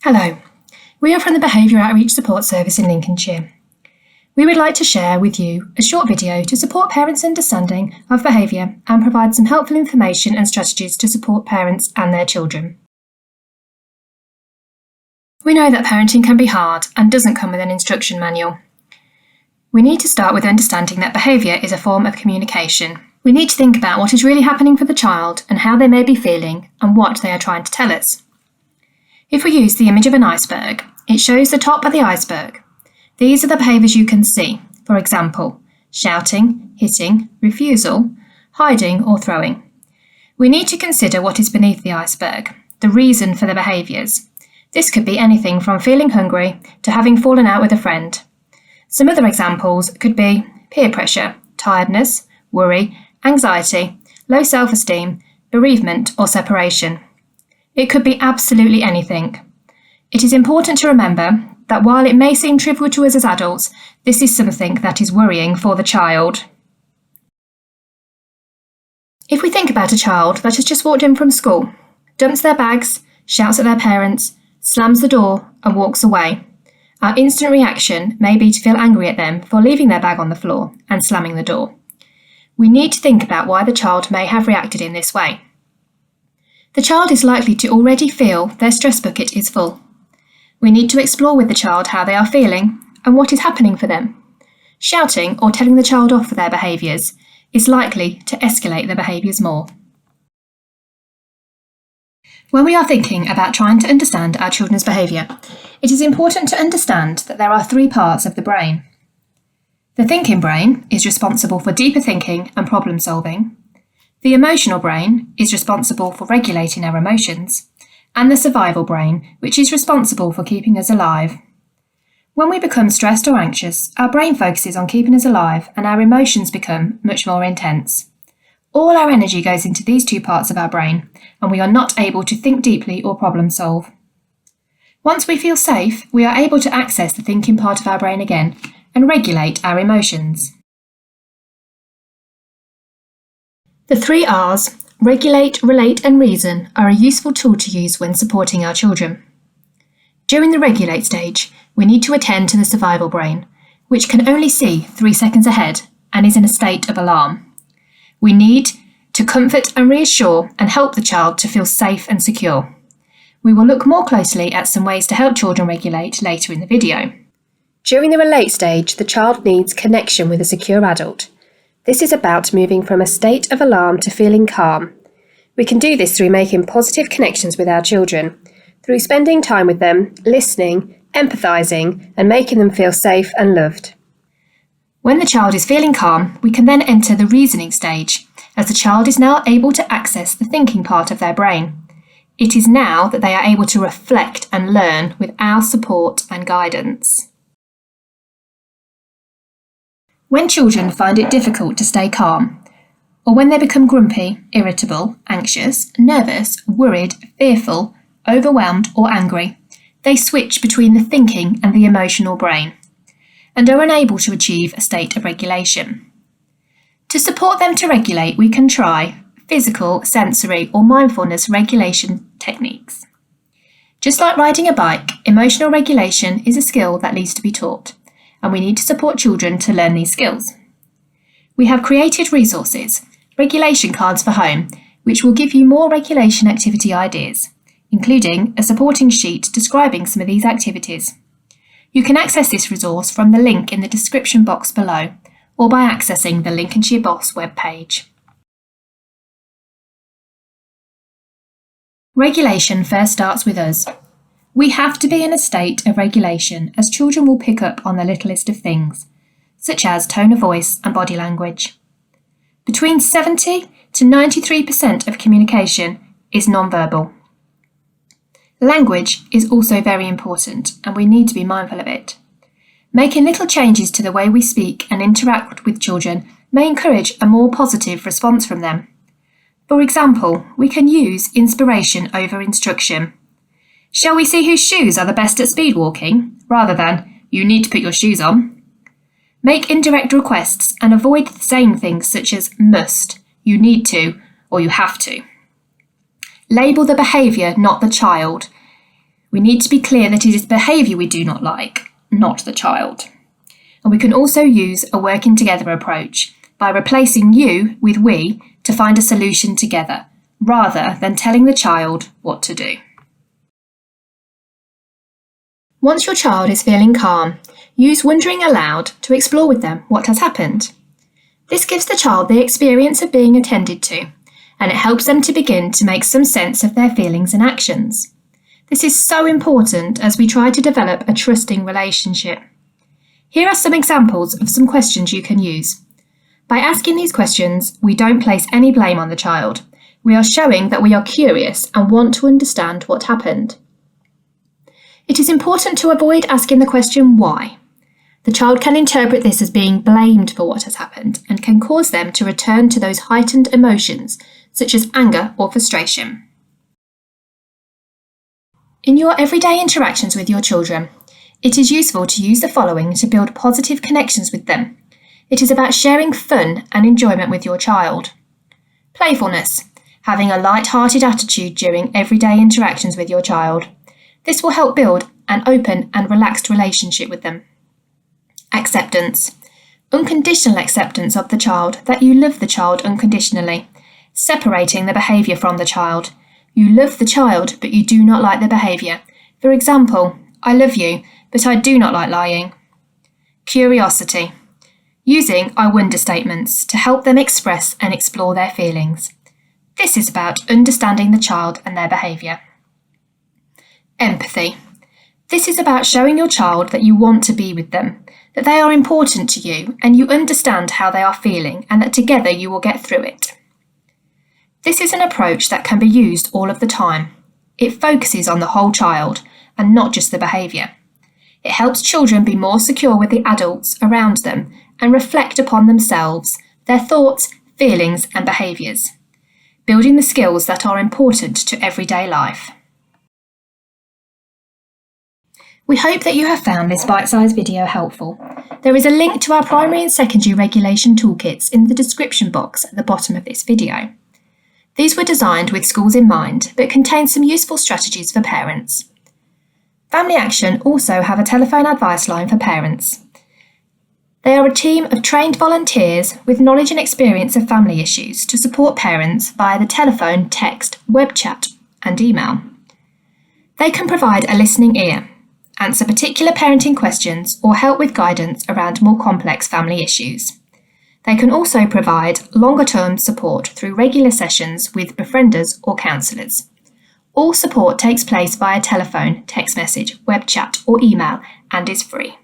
Hello, we are from the Behaviour Outreach Support Service in Lincolnshire. We would like to share with you a short video to support parents' understanding of behaviour and provide some helpful information and strategies to support parents and their children. We know that parenting can be hard and doesn't come with an instruction manual. We need to start with understanding that behaviour is a form of communication. We need to think about what is really happening for the child and how they may be feeling and what they are trying to tell us. If we use the image of an iceberg, it shows the top of the iceberg. These are the behaviours you can see, for example, shouting, hitting, refusal, hiding or throwing. We need to consider what is beneath the iceberg, the reason for the behaviours. This could be anything from feeling hungry to having fallen out with a friend. Some other examples could be peer pressure, tiredness, worry, anxiety, low self-esteem, bereavement or separation. It could be absolutely anything. It is important to remember that while it may seem trivial to us as adults, this is something that is worrying for the child. If we think about a child that has just walked in from school, dumps their bags, shouts at their parents, slams the door and walks away, our instant reaction may be to feel angry at them for leaving their bag on the floor and slamming the door. We need to think about why the child may have reacted in this way. The child is likely to already feel their stress bucket is full. We need to explore with the child how they are feeling and what is happening for them. Shouting or telling the child off for their behaviours is likely to escalate their behaviours more. When we are thinking about trying to understand our children's behaviour, it is important to understand that there are three parts of the brain. The thinking brain is responsible for deeper thinking and problem solving. The emotional brain is responsible for regulating our emotions, and the survival brain, which is responsible for keeping us alive. When we become stressed or anxious, our brain focuses on keeping us alive and our emotions become much more intense. All our energy goes into these two parts of our brain, and we are not able to think deeply or problem solve. Once we feel safe, we are able to access the thinking part of our brain again and regulate our emotions. The 3 R's, regulate, relate and reason, are a useful tool to use when supporting our children. During the regulate stage, we need to attend to the survival brain, which can only see 3 seconds ahead and is in a state of alarm. We need to comfort and reassure and help the child to feel safe and secure. We will look more closely at some ways to help children regulate later in the video. During the relate stage, the child needs connection with a secure adult. This is about moving from a state of alarm to feeling calm. We can do this through making positive connections with our children, through spending time with them, listening, empathising, and making them feel safe and loved. When the child is feeling calm, we can then enter the reasoning stage, as the child is now able to access the thinking part of their brain. It is now that they are able to reflect and learn with our support and guidance. When children find it difficult to stay calm, or when they become grumpy, irritable, anxious, nervous, worried, fearful, overwhelmed or angry, they switch between the thinking and the emotional brain, and are unable to achieve a state of regulation. To support them to regulate, we can try physical, sensory or mindfulness regulation techniques. Just like riding a bike, emotional regulation is a skill that needs to be taught, and we need to support children to learn these skills. We have created resources, regulation cards for home, which will give you more regulation activity ideas, including a supporting sheet describing some of these activities. You can access this resource from the link in the description box below, or by accessing the Lincolnshire Boss webpage. Regulation first starts with us. We have to be in a state of regulation, as children will pick up on the littlest of things, such as tone of voice and body language. Between 70 to 93% of communication is nonverbal. Language is also very important, and we need to be mindful of it. Making little changes to the way we speak and interact with children may encourage a more positive response from them. For example, we can use inspiration over instruction. Shall we see whose shoes are the best at speed walking, rather than, you need to put your shoes on? Make indirect requests and avoid saying things such as must, you need to, or you have to. Label the behaviour, not the child. We need to be clear that it is behaviour we do not like, not the child. And we can also use a working together approach by replacing you with we to find a solution together, rather than telling the child what to do. Once your child is feeling calm, use wondering aloud to explore with them what has happened. This gives the child the experience of being attended to, and it helps them to begin to make some sense of their feelings and actions. This is so important as we try to develop a trusting relationship. Here are some examples of some questions you can use. By asking these questions, we don't place any blame on the child. We are showing that we are curious and want to understand what happened. It is important to avoid asking the question why. The child can interpret this as being blamed for what has happened and can cause them to return to those heightened emotions such as anger or frustration. In your everyday interactions with your children, it is useful to use the following to build positive connections with them. It is about sharing fun and enjoyment with your child. Playfulness, having a light-hearted attitude during everyday interactions with your child. This will help build an open and relaxed relationship with them. Acceptance, unconditional acceptance of the child, that you love the child unconditionally, separating the behaviour from the child. You love the child, but you do not like the behaviour. For example, I love you, but I do not like lying. Curiosity, using I wonder statements to help them express and explore their feelings. This is about understanding the child and their behaviour. Empathy. This is about showing your child that you want to be with them, that they are important to you and you understand how they are feeling and that together you will get through it. This is an approach that can be used all of the time. It focuses on the whole child and not just the behaviour. It helps children be more secure with the adults around them and reflect upon themselves, their thoughts, feelings and behaviours, building the skills that are important to everyday life. We hope that you have found this bite-sized video helpful. There is a link to our primary and secondary regulation toolkits in the description box at the bottom of this video. These were designed with schools in mind, but contain some useful strategies for parents. Family Action also have a telephone advice line for parents. They are a team of trained volunteers with knowledge and experience of family issues to support parents via the telephone, text, web chat and email. They can provide a listening ear, answer particular parenting questions or help with guidance around more complex family issues. They can also provide longer-term support through regular sessions with befrienders or counsellors. All support takes place via telephone, text message, web chat or email and is free.